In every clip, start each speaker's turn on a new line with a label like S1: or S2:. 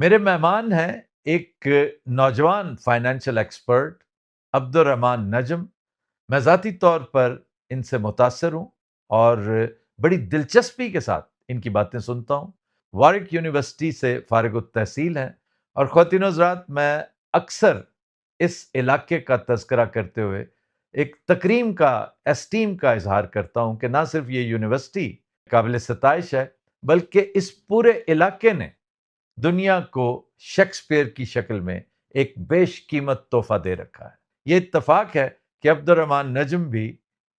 S1: میرے مہمان ہیں ایک نوجوان فائنینشیل ایکسپرٹ عبد الرحمان نجم. میں ذاتی طور پر ان سے متاثر ہوں اور بڑی دلچسپی کے ساتھ ان کی باتیں سنتا ہوں. وارک یونیورسٹی سے فارغ التحصیل ہیں اور خواتین و حضرات میں اکثر اس علاقے کا تذکرہ کرتے ہوئے ایک تکریم کا اسٹیم کا اظہار کرتا ہوں کہ نہ صرف یہ یونیورسٹی قابل ستائش ہے بلکہ اس پورے علاقے نے دنیا کو شیکسپیئر کی شکل میں ایک بیش قیمت تحفہ دے رکھا ہے. یہ اتفاق ہے کہ عبد الرحمان نجم بھی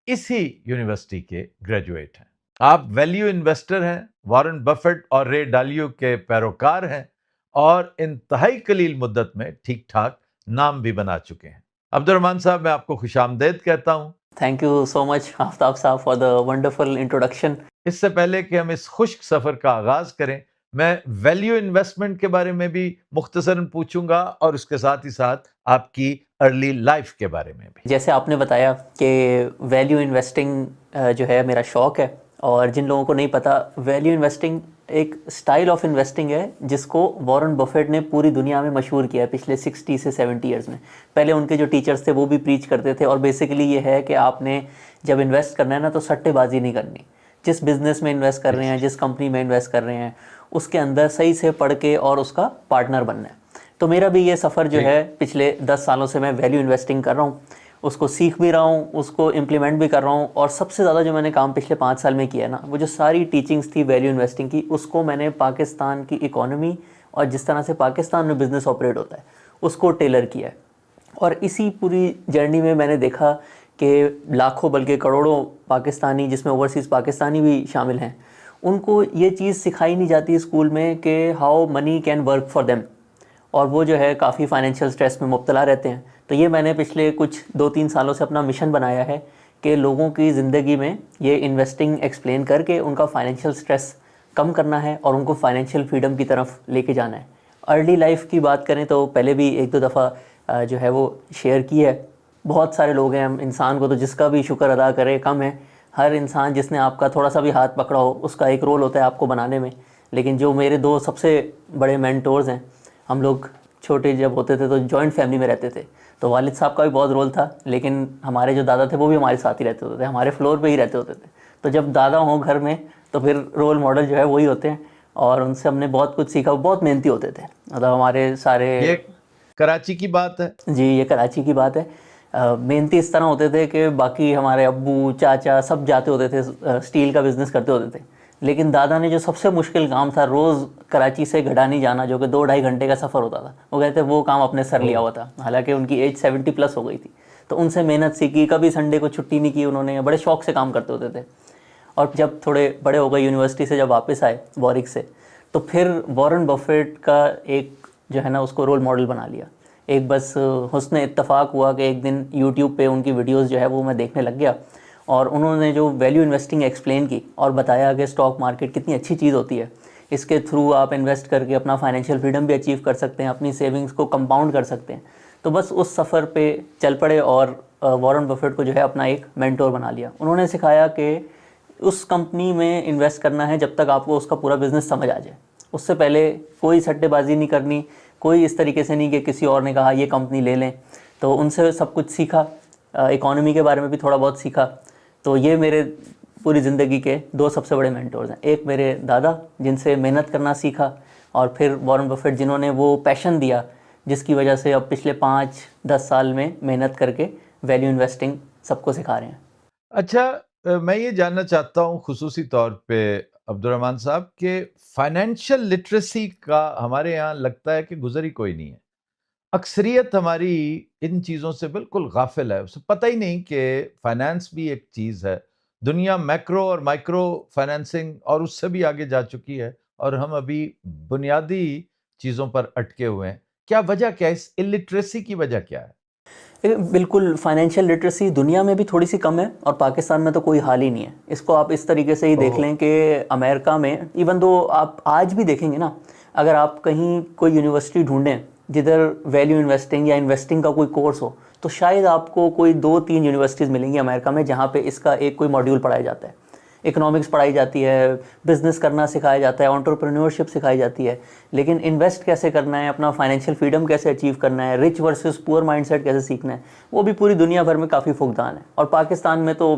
S1: اسی یونیورسٹی کے گریجویٹ ہیں. آپ ویلیو انویسٹر ہیں، وارن بفیٹ اور رے ڈالیو کے پیروکار ہیں اور انتہائی قلیل مدت میں ٹھیک ٹھاک نام بھی بنا چکے ہیں. عبد الرحمان صاحب، میں آپ کو خوش آمدید کہتا ہوں.
S2: تھینک یو سو مچ آفتاب صاحب فار دا ونڈرفل انٹروڈکشن.
S1: اس سے پہلے کہ ہم اس خشک سفر کا آغاز کریں، میں ویلیو انویسٹمنٹ کے بارے میں بھی مختصراً پوچھوں گا اور اس کے ساتھ ہی ساتھ آپ کی ارلی لائف کے بارے میں بھی.
S2: جیسے آپ نے بتایا کہ ویلیو انویسٹنگ جو ہے میرا شوق ہے، اور جن لوگوں کو نہیں پتا، ویلیو انویسٹنگ ایک سٹائل آف انویسٹنگ ہے جس کو وارن بفیٹ نے پوری دنیا میں مشہور کیا ہے پچھلے 60 سے 70 ایئرز میں. پہلے ان کے جو ٹیچرز تھے وہ بھی پریچ کرتے تھے، اور بیسیکلی یہ ہے کہ آپ نے جب انویسٹ کرنا ہے نا تو سٹے بازی نہیں کرنی. جس بزنس میں انویسٹ کر رہے ہیں، جس کمپنی میں انویسٹ کر رہے ہیں، اس کے اندر صحیح سے پڑھ کے اور اس کا پارٹنر بننا ہے. تو میرا بھی یہ سفر جو ہے پچھلے 10 سالوں سے میں ویلیو انویسٹنگ کر رہا ہوں، اس کو سیکھ بھی رہا ہوں، اس کو امپلیمنٹ بھی کر رہا ہوں. اور سب سے زیادہ جو میں نے کام پچھلے 5 سال میں کیا ہے نا، وہ جو ساری ٹیچنگز تھی ویلیو انویسٹنگ کی، اس کو میں نے پاکستان کی اکانومی اور جس طرح سے پاکستان میں بزنس آپریٹ ہوتا ہے اس کو ٹیلر کیا ہے. اور اسی پوری جرنی میں نے دیکھا کہ لاکھوں بلکہ کروڑوں پاکستانی، جس میں اوورسیز پاکستانی بھی شامل ہیں، ان کو یہ چیز سکھائی نہیں جاتی اسکول میں کہ how money can work for them, اور وہ جو ہے کافی فائنینشیل سٹریس میں مبتلا رہتے ہیں. تو یہ میں نے پچھلے کچھ 2-3 سالوں سے اپنا مشن بنایا ہے کہ لوگوں کی زندگی میں یہ انویسٹنگ ایکسپلین کر کے ان کا فائنینشیل سٹریس کم کرنا ہے اور ان کو فائنینشیل فریڈم کی طرف لے کے جانا ہے. ارلی لائف کی بات کریں تو پہلے بھی 1-2 دفعہ جو ہے وہ شیئر کی ہے. بہت سارے لوگ ہیں، انسان کو تو جس کا بھی شکر ادا کرے کم ہے. ہر انسان جس نے آپ کا تھوڑا سا بھی ہاتھ پکڑا ہو، اس کا ایک رول ہوتا ہے آپ کو بنانے میں. لیکن جو میرے 2 سب سے بڑے مینٹورز ہیں، ہم لوگ چھوٹے جب ہوتے تھے تو جوائنٹ فیملی میں رہتے تھے، تو والد صاحب کا بھی بہت رول تھا، لیکن ہمارے جو دادا تھے وہ بھی ہمارے ساتھ ہی رہتے ہوتے تھے، ہمارے فلور پہ ہی رہتے ہوتے تھے. تو جب دادا ہوں گھر میں تو پھر رول ماڈل جو ہے وہی ہوتے ہیں، اور ان سے ہم نے بہت کچھ سیکھا. بہت محنتی ہوتے تھے، مطلب ہمارے سارے.
S1: یہ کراچی کی بات ہے؟
S2: جی، یہ کراچی کی بات ہے. محنتی اس طرح ہوتے تھے کہ باقی ہمارے ابو چاچا سب جاتے ہوتے تھے، اسٹیل کا بزنس کرتے ہوتے تھے. لیکن دادا نے جو سب سے مشکل کام تھا، روز کراچی سے گھڈانی جانا، جو کہ 2-2.5 گھنٹے کا سفر ہوتا تھا، وہ کہتے وہ کام اپنے سر لیا ہوا تھا. حالانکہ ان کی ایج 70+ ہو گئی تھی. تو ان سے محنت سیکھی، کبھی سنڈے کو چھٹی نہیں کی انہوں نے، بڑے شوق سے کام کرتے ہوتے تھے. اور جب تھوڑے بڑے ہو گئے یونیورسٹی سے، جب واپس آئے وارک سے، تو پھر وارن بفیٹ کا ایک جو ہے نا اس کو رول ماڈل بنا لیا. ایک بس حسن اتفاق ہوا کہ ایک دن یوٹیوب پہ ان کی ویڈیوز جو ہے وہ میں دیکھنے لگ گیا، اور انہوں نے جو ویلیو انویسٹنگ ایکسپلین کی اور بتایا کہ اسٹاک مارکیٹ کتنی اچھی چیز ہوتی ہے، اس کے تھرو آپ انویسٹ کر کے اپنا فائنینشیل فریڈم بھی اچیو کر سکتے ہیں، اپنی سیونگز کو کمپاؤنڈ کر سکتے ہیں. تو بس اس سفر پہ چل پڑے اور وارن بفیٹ کو جو ہے اپنا ایک مینٹور بنا لیا. انہوں نے سکھایا کہ اس کمپنی میں انویسٹ کرنا ہے جب تک آپ کو اس کا پورا بزنس سمجھ آ جائے. اس سے پہلے کوئی سٹے بازی نہیں کرنی، کوئی اس طریقے سے نہیں کہ کسی اور نے کہا یہ کمپنی لے لیں. تو ان سے سب کچھ سیکھا، اکانومی کے بارے میں بھی تھوڑا بہت سیکھا. تو یہ میرے پوری زندگی کے 2 سب سے بڑے مینٹورز ہیں. ایک میرے دادا جن سے محنت کرنا سیکھا، اور پھر وارن بفیٹ جنہوں نے وہ پیشن دیا جس کی وجہ سے اب پچھلے 5-10 سال میں محنت کر کے ویلیو انویسٹنگ سب کو سکھا رہے ہیں.
S1: اچھا، میں یہ جاننا چاہتا ہوں خصوصی طور پہ عبد الرحمان صاحب کہ فائنینشیل لٹریسی کا ہمارے یہاں لگتا ہے کہ گزر ہی کوئی نہیں ہے. اکثریت ہماری ان چیزوں سے بالکل غافل ہے، اسے پتہ ہی نہیں کہ فائنانس بھی ایک چیز ہے. دنیا میکرو اور مائکرو فائنانسنگ اور اس سے بھی آگے جا چکی ہے، اور ہم ابھی بنیادی چیزوں پر اٹکے ہوئے ہیں. کیا وجہ، کیا اس الٹریسی کی وجہ کیا ہے؟
S2: بالکل، فائنینشیل لٹریسی دنیا میں بھی تھوڑی سی کم ہے، اور پاکستان میں تو کوئی حال ہی نہیں ہے. اس کو آپ اس طریقے سے ہی دیکھ لیں کہ امریکہ میں ایون دو آپ آج بھی دیکھیں گے نا، اگر آپ کہیں کوئی یونیورسٹی ڈھونڈیں جدھر ویلیو انویسٹنگ یا انویسٹنگ کا کوئی کورس ہو، تو شاید آپ کو کوئی 2-3 یونیورسٹیز ملیں گی امریکہ میں جہاں پہ اس کا ایک کوئی ماڈیول پڑھایا جاتا ہے. اکنامکس پڑھائی جاتی ہے, بزنس کرنا سکھایا جاتا ہے, انٹرپرینورشپ سکھائی جاتی ہے, لیکن انویسٹ کیسے کرنا ہے, اپنا فائنینشیل فریڈم کیسے اچیو کرنا ہے, رچ ورسز پور مائنڈ سیٹ کیسے سیکھنا ہے, وہ بھی پوری دنیا بھر میں کافی فقدان ہے. اور پاکستان میں تو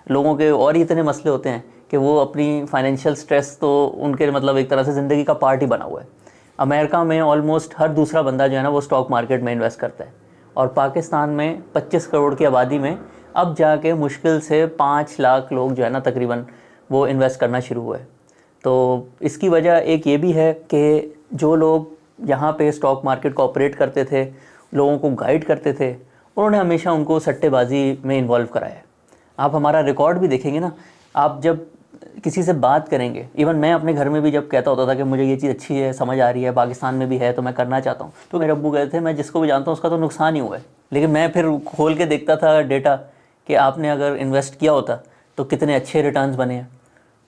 S2: لوگوں کے اور ہی اتنے مسئلے ہوتے ہیں کہ وہ اپنی فائنینشیل سٹریس تو ان کے مطلب ایک طرح سے زندگی کا پارٹ ہی بنا ہوا ہے. امریکہ میں آلموسٹ ہر دوسرا بندہ جو ہے نا وہ اسٹاک مارکیٹ میں انویسٹ کرتا ہے, اور پاکستان میں 25 کروڑ کی آبادی میں اب جا کے مشکل سے 5 لاکھ لوگ جو ہے نا تقریباً وہ انویسٹ کرنا شروع ہوئے. تو اس کی وجہ ایک یہ بھی ہے کہ جو لوگ یہاں پہ اسٹاک مارکیٹ کو آپریٹ کرتے تھے, لوگوں کو گائیڈ کرتے تھے, انہوں نے ہمیشہ ان کو سٹے بازی میں انوالو کرایا ہے. آپ ہمارا ریکارڈ بھی دیکھیں گے نا, آپ جب کسی سے بات کریں گے, ایون میں اپنے گھر میں بھی جب کہتا ہوتا تھا کہ مجھے یہ چیز اچھی ہے, سمجھ آ رہی ہے, پاکستان میں بھی ہے تو میں کرنا چاہتا ہوں, تو میرے ابو کہتے تھے میں جس کو بھی جانتا ہوں اس کا تو نقصان ہی ہوا ہے. لیکن میں پھر کھول کے دیکھتا تھا ڈیٹا کہ آپ نے اگر انویسٹ کیا ہوتا تو کتنے اچھے ریٹرنز بنے ہیں.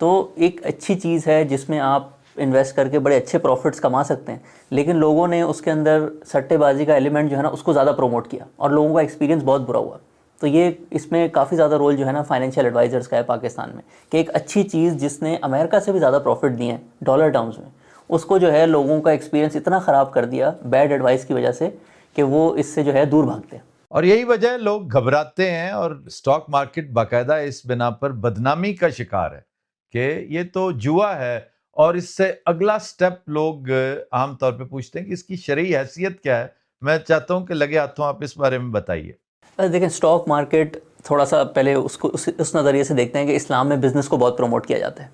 S2: تو ایک اچھی چیز ہے جس میں آپ انویسٹ کر کے بڑے اچھے پروفٹس کما سکتے ہیں, لیکن لوگوں نے اس کے اندر سٹے بازی کا ایلیمنٹ جو ہے نا اس کو زیادہ پروموٹ کیا, اور لوگوں کا ایکسپیرینس بہت برا ہوا. تو یہ اس میں کافی زیادہ رول جو ہے نا فائنینشیل ایڈوائزرس کا ہے پاکستان میں, کہ ایک اچھی چیز جس نے امریکہ سے بھی زیادہ پروفٹ دیے ہیں ڈالر ٹرمز میں, اس کو جو ہے لوگوں کا ایکسپیرینس اتنا خراب کر دیا بیڈ ایڈوائس کی وجہ سے کہ وہ اس سے جو ہے دور بھاگتے ہیں.
S1: اور یہی وجہ ہے لوگ گھبراتے ہیں, اور اسٹاک مارکیٹ باقاعدہ اس بنا پر بدنامی کا شکار ہے کہ یہ تو جوا ہے. اور اس سے اگلا سٹیپ لوگ عام طور پہ پوچھتے ہیں کہ اس کی شرعی حیثیت کیا ہے. میں چاہتا ہوں کہ لگے ہاتھوں آپ اس بارے میں بتائیے.
S2: دیکھیں اسٹاک مارکیٹ تھوڑا سا پہلے اس نظریے سے دیکھتے ہیں کہ اسلام میں بزنس کو بہت پروموٹ کیا جاتا ہے,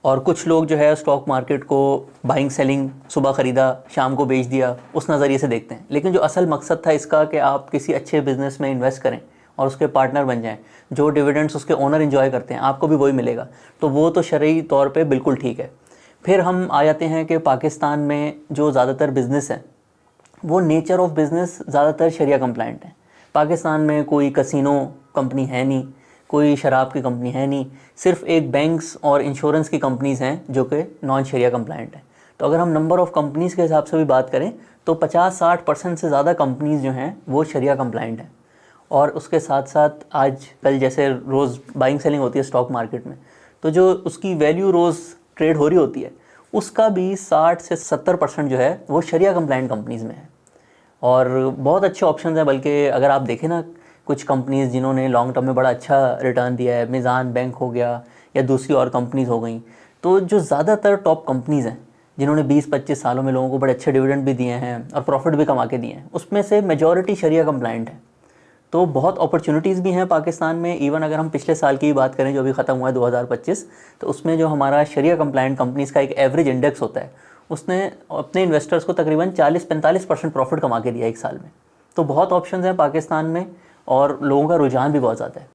S2: اور کچھ لوگ جو ہے اسٹاک مارکیٹ کو بائنگ سیلنگ, صبح خریدا شام کو بیچ دیا, اس نظریے سے دیکھتے ہیں. لیکن جو اصل مقصد تھا اس کا کہ آپ کسی اچھے بزنس میں انویسٹ کریں اور اس کے پارٹنر بن جائیں, جو ڈیویڈنڈس اس کے اونر انجوائے کرتے ہیں آپ کو بھی وہی ملے گا, تو وہ تو شرعی طور پہ بالکل ٹھیک ہے. پھر ہم آ جاتے ہیں کہ پاکستان میں جو زیادہ تر بزنس ہیں وہ نیچر آف بزنس زیادہ تر شریعہ کمپلائنٹ ہیں. پاکستان میں کوئی کسینو کمپنی ہے نہیں, کوئی شراب کی کمپنی ہے نہیں, صرف ایک بینکس اور انشورنس کی کمپنیز ہیں جو کہ نان شریعہ کمپلائنٹ ہیں. تو اگر ہم نمبر آف کمپنیز کے حساب سے بھی بات کریں تو 50-60% سے زیادہ کمپنیز جو ہیں وہ شریعہ کمپلائنٹ ہیں. اور اس کے ساتھ ساتھ آج کل جیسے روز بائنگ سیلنگ ہوتی ہے اسٹاک مارکیٹ میں, تو جو اس کی ویلیو روز ٹریڈ ہو رہی ہوتی ہے اس کا بھی 60-70% جو ہے وہ شریعہ کمپلائنٹ کمپنیز میں ہے. اور بہت اچھے آپشنز ہیں, بلکہ اگر آپ دیکھیں نا کچھ کمپنیز جنہوں نے لانگ ٹرم میں بڑا اچھا ریٹرن دیا ہے, میزان بینک ہو گیا یا دوسری اور کمپنیز ہو گئیں, تو جو زیادہ تر ٹاپ کمپنیز ہیں جنہوں نے 20-25 سالوں میں لوگوں کو بڑے اچھے ڈیویڈنڈ بھی دیے ہیں اور پروفٹ بھی کما کے دیے ہیں, اس میں سے میجورٹی شریعہ کمپلائنٹ ہے. تو بہت اپرچونیٹیز بھی ہیں پاکستان میں. ایون اگر ہم پچھلے سال کی بھی بات کریں جو ابھی ختم ہوا ہے 2025, تو اس میں جو ہمارا شریعہ کمپلائنٹ کمپنیز کا ایک ایوریج انڈیکس ہوتا ہے اس نے اپنے انویسٹرز کو تقریباً 40-45% پروفٹ کما کے دیا ایک سال میں. تو بہت آپشنز ہیں پاکستان میں اور لوگوں کا رجحان بھی بہت زیادہ ہے.